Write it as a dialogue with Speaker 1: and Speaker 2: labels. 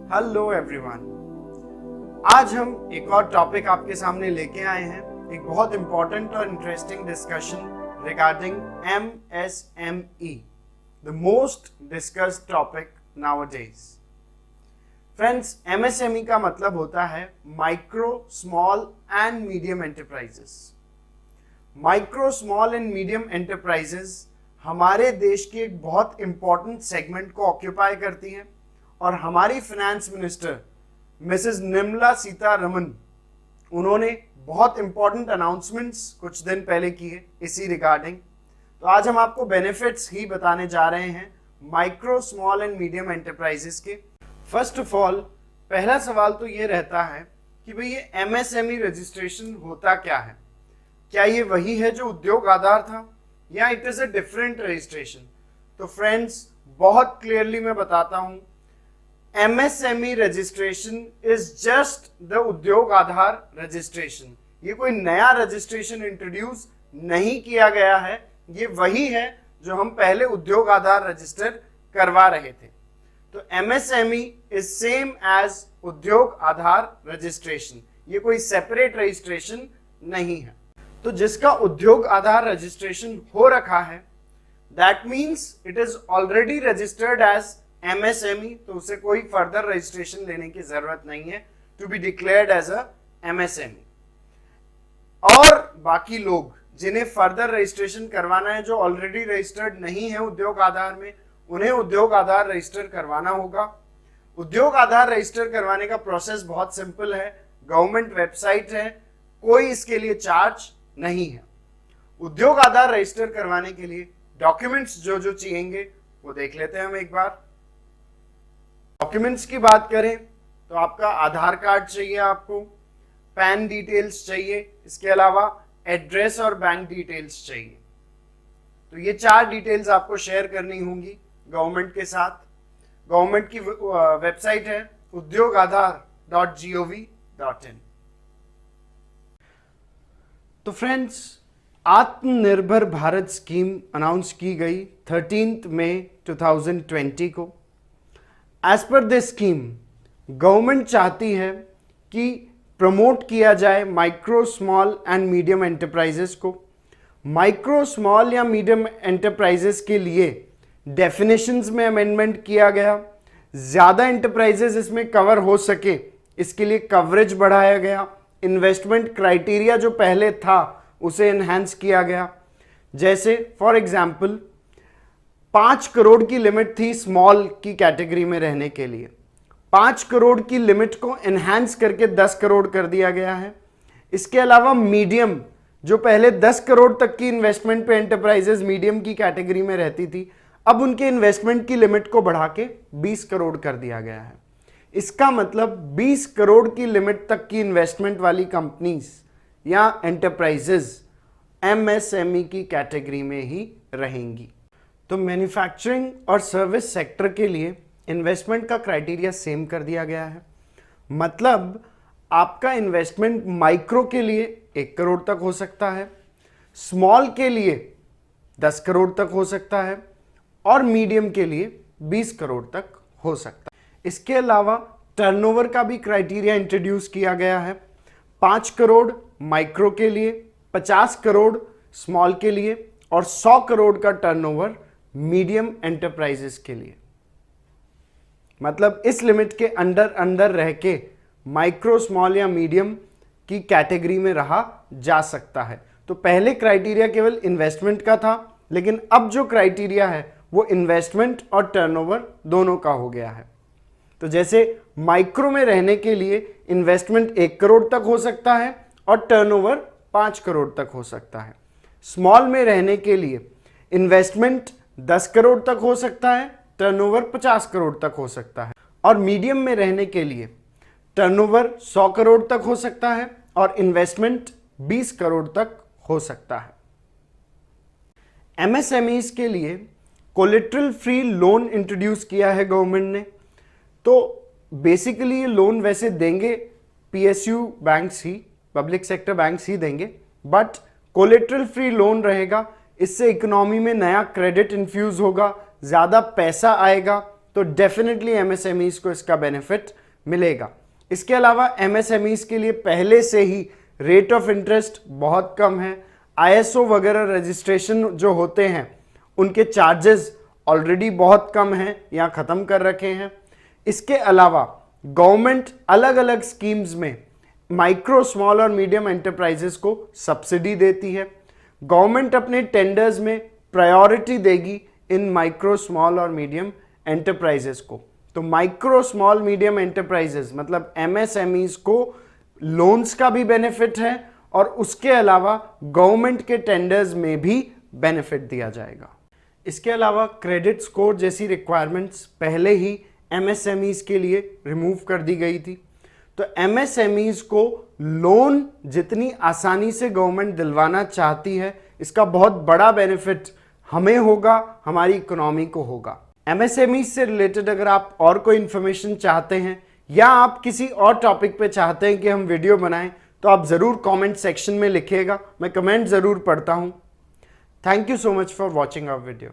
Speaker 1: Hello everyone, आज हम एक और टॉपिक आपके सामने लेके आए हैं। एक बहुत इंपॉर्टेंट और interesting discussion regarding MSME, the most discussed topic nowadays. Friends, MSME का मतलब होता है micro, small and medium enterprises. Micro, small and medium enterprises हमारे देश की एक बहुत इंपॉर्टेंट सेगमेंट को ऑक्यूपाई करती हैं और हमारी finance minister Mrs Nirmala Sitharaman, उन्होंने बहुत इंपॉर्टेंट अनाउंसमेंट्स कुछ दिन पहले किए इसी रिगार्डिंग। तो आज हम आपको बेनिफिट्स ही बताने जा रहे हैं micro, small and medium enterprises के। फर्स्ट ऑफ ऑल, पहला सवाल तो ये रहता है कि भाई ये MSME रजिस्ट्रेशन होता क्या है? क्या ये वही है जो उद्योग आधार था या it is a different registration? तो फ्रेंड्स, बहुत क्लियरली मैं बताता हूं, MSME registration is just the उद्योग आधार रजिस्ट्रेशन। ये कोई नया रजिस्ट्रेशन इंट्रोड्यूस नहीं किया गया है, ये वही है जो हम पहले उद्योग आधार रजिस्टर करवा रहे थे। तो MSME इज सेम एज उद्योग आधार रजिस्ट्रेशन, ये कोई सेपरेट रजिस्ट्रेशन नहीं है। तो जिसका उद्योग आधार रजिस्ट्रेशन हो रखा है, that means it is already registered as MSME, तो उसे कोई फर्दर रजिस्ट्रेशन लेने की जरूरत नहीं है to be declared as a MSME। और बाकी लोग जिन्हें फर्दर रजिस्ट्रेशन करवाना है, जो ऑलरेडी रजिस्टर्ड नहीं है उद्योग आधार में, उन्हें उद्योग आधार रजिस्टर करवाना होगा। उद्योग आधार रजिस्टर करवाने का प्रोसेस बहुत सिंपल है, गवर्नमेंट वेबसाइट है, कोई इसके लिए चार्ज नहीं है। उद्योग आधार रजिस्टर करवाने के लिए डॉक्यूमेंट्स जो जो चाहिए वो देख लेते हैं हम एक बार। डॉक्यूमेंट्स की बात करें तो आपका आधार कार्ड चाहिए, आपको पैन डिटेल्स चाहिए, इसके अलावा एड्रेस और बैंक डिटेल्स चाहिए। तो ये 4 डिटेल्स आपको शेयर करनी होंगी गवर्नमेंट के साथ। गवर्नमेंट की वेबसाइट है udyogadhar.gov.in। तो फ्रेंड्स, आत्मनिर्भर भारत स्कीम अनाउंस की गई 13 मई 2020 को। As per this scheme, government चाहती है कि प्रमोट किया जाए micro, small and medium enterprises को। माइक्रो, स्मॉल या मीडियम एंटरप्राइजेस के लिए डेफिनेशंस में अमेंडमेंट किया गया, ज़्यादा एंटरप्राइजेस इसमें कवर हो सके इसके लिए कवरेज बढ़ाया गया, इन्वेस्टमेंट क्राइटेरिया जो पहले था उसे एनहांस किया गया। जैसे फॉर एग्जाम्पल 5 करोड़ की लिमिट थी स्मॉल की कैटेगरी में रहने के लिए, 5 करोड़ की लिमिट को एनहांस करके 10 करोड़ कर दिया गया है। इसके अलावा मीडियम, जो पहले 10 करोड़ तक की इन्वेस्टमेंट पे एंटरप्राइजेस मीडियम की कैटेगरी में रहती थी, अब उनके इन्वेस्टमेंट की लिमिट को बढ़ा के 20 करोड़ कर दिया गया है। इसका मतलब 20 करोड़ की लिमिट तक की इन्वेस्टमेंट वाली कंपनीज या एंटरप्राइजेस MSME की कैटेगरी में ही रहेंगी। तो मैन्युफैक्चरिंग और सर्विस सेक्टर के लिए इन्वेस्टमेंट का क्राइटेरिया सेम कर दिया गया है। मतलब आपका इन्वेस्टमेंट माइक्रो के लिए 1 करोड़ तक हो सकता है, स्मॉल के लिए 10 करोड़ तक हो सकता है और मीडियम के लिए 20 करोड़ तक हो सकता है। इसके अलावा टर्नओवर का भी क्राइटेरिया इंट्रोड्यूस किया गया है। 5 करोड़ माइक्रो के लिए, 50 करोड़ स्मॉल के लिए और 100 करोड़ का टर्नओवर मीडियम एंटरप्राइजेस के लिए। मतलब इस लिमिट के अंदर रह के माइक्रो, स्मॉल या मीडियम की कैटेगरी में रहा जा सकता है। तो पहले क्राइटेरिया केवल इन्वेस्टमेंट का था, लेकिन अब जो क्राइटेरिया है वो इन्वेस्टमेंट और टर्नओवर दोनों का हो गया है। तो जैसे माइक्रो में रहने के लिए इन्वेस्टमेंट 1 करोड़ तक हो सकता है और टर्नओवर 5 करोड़ तक हो सकता है। स्मॉल में रहने के लिए इन्वेस्टमेंट 10 करोड़ तक हो सकता है, टर्नओवर 50 करोड़ तक हो सकता है। और मीडियम में रहने के लिए टर्नओवर 100 करोड़ तक हो सकता है और इन्वेस्टमेंट 20 करोड़ तक हो सकता है। MSMEs के लिए कोलेटरल फ्री लोन इंट्रोड्यूस किया है गवर्नमेंट ने। तो बेसिकली ये लोन वैसे देंगे PSU बैंक्स ही, पब्लिक सेक्टर बैंक्स ही देंगे, बट कोलेटरल फ्री लोन रहेगा। इससे इकोनॉमी में नया क्रेडिट इन्फ्यूज होगा, ज़्यादा पैसा आएगा, तो डेफिनेटली एमएसएमईज को इसका बेनिफिट मिलेगा। इसके अलावा एमएसएमईज के लिए पहले से ही रेट ऑफ इंटरेस्ट बहुत कम है। आईएसओ वगैरह रजिस्ट्रेशन जो होते हैं उनके चार्जेस ऑलरेडी बहुत कम हैं या ख़त्म कर रखे हैं। इसके अलावा गवर्नमेंट अलग अलग स्कीम्स में माइक्रो स्मॉल और मीडियम एंटरप्राइजेस को सब्सिडी देती है। गवर्नमेंट अपने टेंडर्स में प्रायोरिटी देगी इन माइक्रो स्मॉल और मीडियम एंटरप्राइजेस को। तो माइक्रो स्मॉल मीडियम एंटरप्राइजेस मतलब एमएसएमईज को लोन्स का भी बेनिफिट है और उसके अलावा गवर्नमेंट के टेंडर्स में भी बेनिफिट दिया जाएगा। इसके अलावा क्रेडिट स्कोर जैसी रिक्वायरमेंट्स पहले ही एमएसएमईज के लिए रिमूव कर दी गई थी। तो एमएसएमईज को लोन जितनी आसानी से गवर्नमेंट दिलवाना चाहती है, इसका बहुत बड़ा बेनिफिट हमें होगा, हमारी इकोनॉमी को होगा। एमएसएमईज से रिलेटेड अगर आप और कोई इंफॉर्मेशन चाहते हैं या आप किसी और टॉपिक पे चाहते हैं कि हम वीडियो बनाएं, तो आप ज़रूर कमेंट सेक्शन में लिखिएगा, मैं कमेंट ज़रूर पढ़ता हूं। Thank you so much for watching our video.